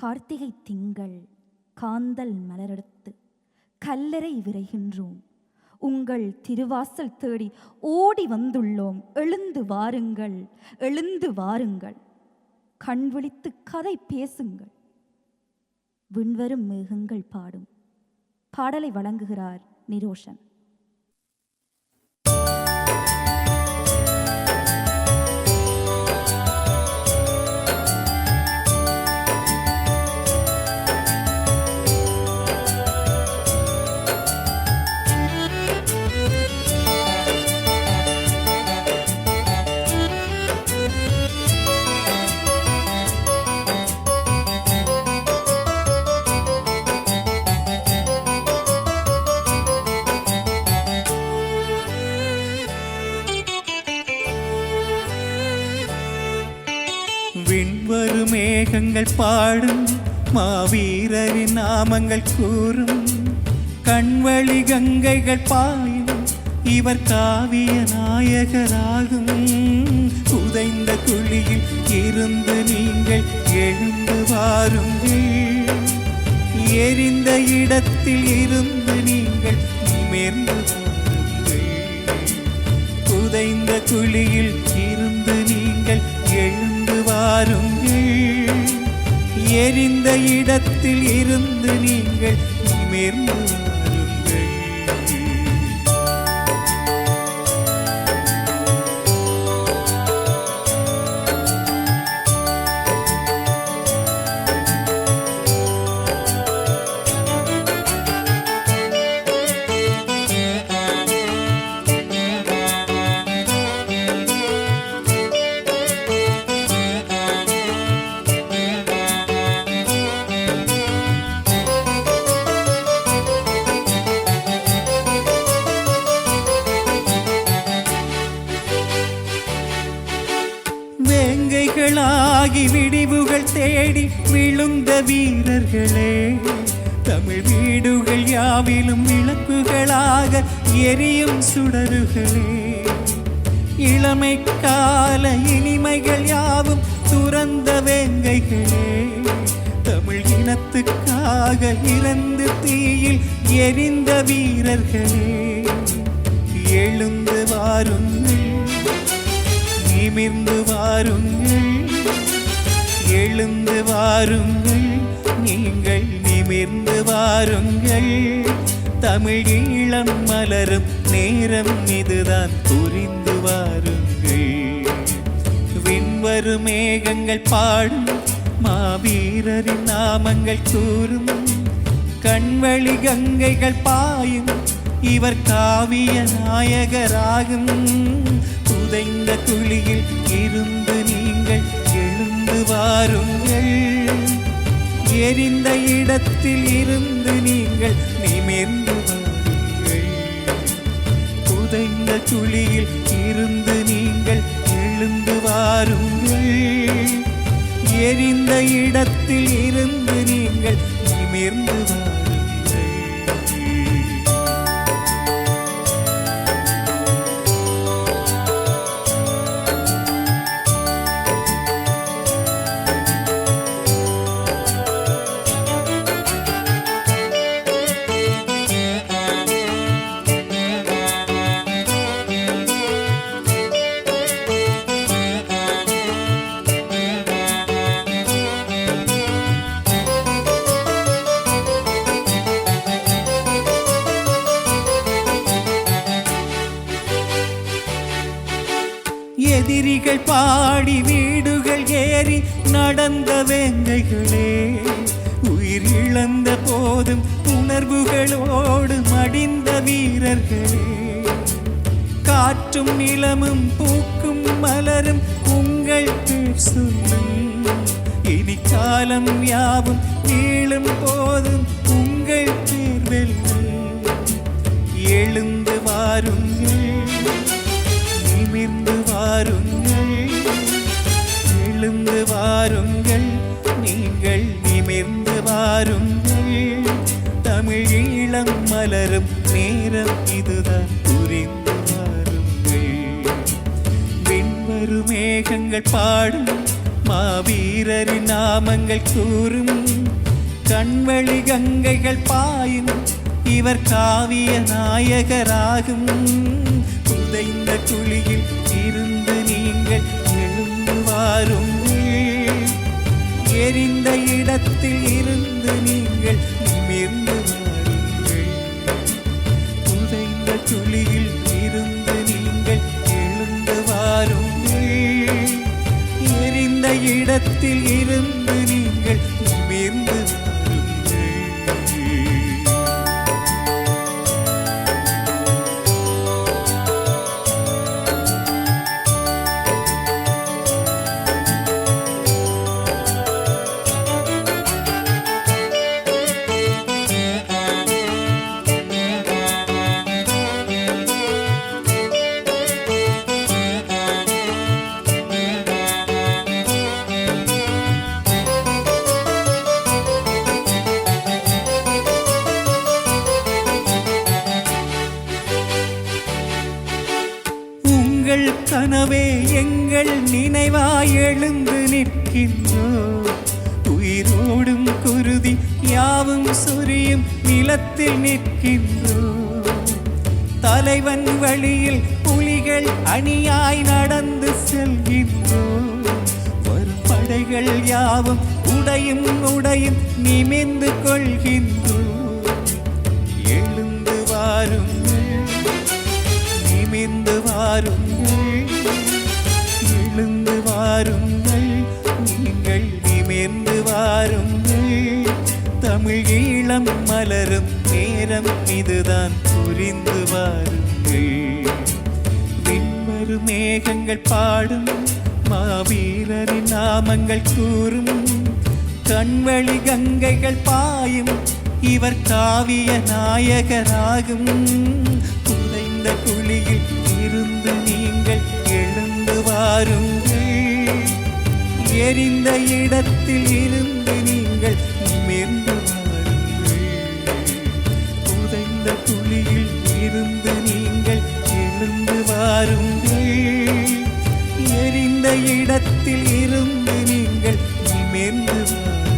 கார்த்திகை திங்கள் காந்தல் மலரெடுத்து கல்லறை விரைகின்றோம். உங்கள் திருவாசல் தேடி ஓடி வந்துள்ளோம். எழுந்து வாருங்கள், எழுந்து வாருங்கள், கண் விழித்து கதை பேசுங்கள். விண்வரும் மேகங்கள் பாடும் பாடலை வழங்குகிறார் நிரோஷன். விண்வரும் மேகங்கள் பாடும் மாவீரரின் நாமங்கள் கூறும் கண்வழி கங்கைகள் பாயும் இவர் காவிய நாயகராகும். புதைந்த குழியில் இருந்து நீங்கள் எழுந்து வாருங்கள், எரிந்த இடத்தில் இருந்து நீங்கள் நிமிர்ந்து வாருங்கள். புதைந்த குழியில் இருந்து நீங்கள் எழுந்து வாருங்கள், எரிந்த இடத்தில் இருந்து நீங்கள் நிமிர்ந்து வாருங்கள். வேங்கைகளாகி விடிவுகள் தேடி விழுந்த வீரர்களே, தமிழ் வீடுகள் யாவிலும் விளக்குகளாக எரியும் சுடர்களே, இளமை கால இனிமைகள் யாவும் துறந்த வேங்கைகளே, தமிழ் இனத்துக்காக இறந்து தீயில் எரிந்த வீரர்களே, எழுந்து வாருங்கள், நிமிர்ந்து வாருங்கள், எழுந்து வாருங்கள், நீங்கள் நிமிர்ந்து வாருங்கள். தமிழ் ஈழம் மலரும் நேரம் இதுதான், புரிந்து வாருங்கள். விண்வரும் மேகங்கள் பாடும் மாவீரரின் நாமங்கள் கூறும் கண்வழி கங்கைகள் பாயும் இவர் காவிய நாயகராகும். புதைந்த குழியில் இருந்து நீங்கள் எழுந்து வாருங்கள், எரிந்த இடத்தில் இருந்து நீங்கள் நிமிர்ந்து வாருங்கள். புதைந்த குழியில் இருந்து நீங்கள் எழுந்து வாருங்கள், எரிந்த இடத்தில் இருந்து நீங்கள் நிமிர்ந்து வாருங்கள். எதிரிகள் பாடி வீடுகள் ஏறி நடந்த வேங்கைகளே, உயிர் இழந்த போதும் உணர்வுகளோடு மடிந்த வீரர்களே, காற்றும் நிலமும் பூக்கும் மலரும் உங்கள் பேர் சொல்லும், இனி காலம் யாவும் நீளும் போதும் உங்கள் பேர் வெல்லும். எழுந்து வாருங்கள், நிமிர்ந்து வாருங்கள், எழுந்து வாருங்கள், நீங்கள் நிமிர்ந்து வாருங்கள். தமிழ் ஈழம் மலரும் நேரம் இதுதான், புரிந்து வாருங்கள். விண்வரும் மேகங்கள் பாடும் மாவீரரின் நாமங்கள் கூறும் கண்வழி கங்கைகள் பாயும் இவர் காவிய நாயகராகும். புதைந்த குழியில் இருந்து நீங்கள் எழுந்து வாருங்கள், எரிந்த இடத்தில் இருந்து நீங்கள் நிமிர்ந்து வாருங்கள். புதைந்த குழியில் இருந்து நீங்கள் எழுந்து வாருங்கள், எரிந்த இடத்தில் இருந்து நீங்கள் நிமிர்ந்து வாருங்கள். உங்கள் கனவே எங்கள் நினைவாய் எழுந்து நிற்கின்றோம். உயிரோடும் குருதி யாவும் சொரியும் நிலத்தில் நிற்கின்றோம். தலைவன் வழியில் புலிகள் அணியாய் நடந்து செல்கின்றோம். வரும் படைகள் யாவும் உடையும் உடையும் நிமிர்ந்து கொள்கின்றோம். எழுந்து வாருங்கள், நிமிர்ந்து வாருங்கள், எழுந்து வாருங்கள், நீங்கள் நிமிர்ந்து வாருங்கள். தமிழ் ஈழம் மலரும் நேரம் இதுதான், புரிந்து வாருங்கள். விண்வரு மேகங்கள் பாடும் மாவீரரின் நாமங்கள் கூறும் கண்வழி கங்கைகள் பாயும் இவர் காவிய நாயகராகும். புதைந்த குழியில் இருந்து நீங்கள் எழுந்து வாருங்கள், எரிந்த இடத்தில் இருந்து நீங்கள் நிமிர்ந்து வாருங்கள். புதைந்த குழியில் இருந்து நீங்கள் எழுந்து வாருங்கள், எரிந்த இடத்தில் இருந்து நீங்கள் நிமிர்ந்து வாருங்கள்.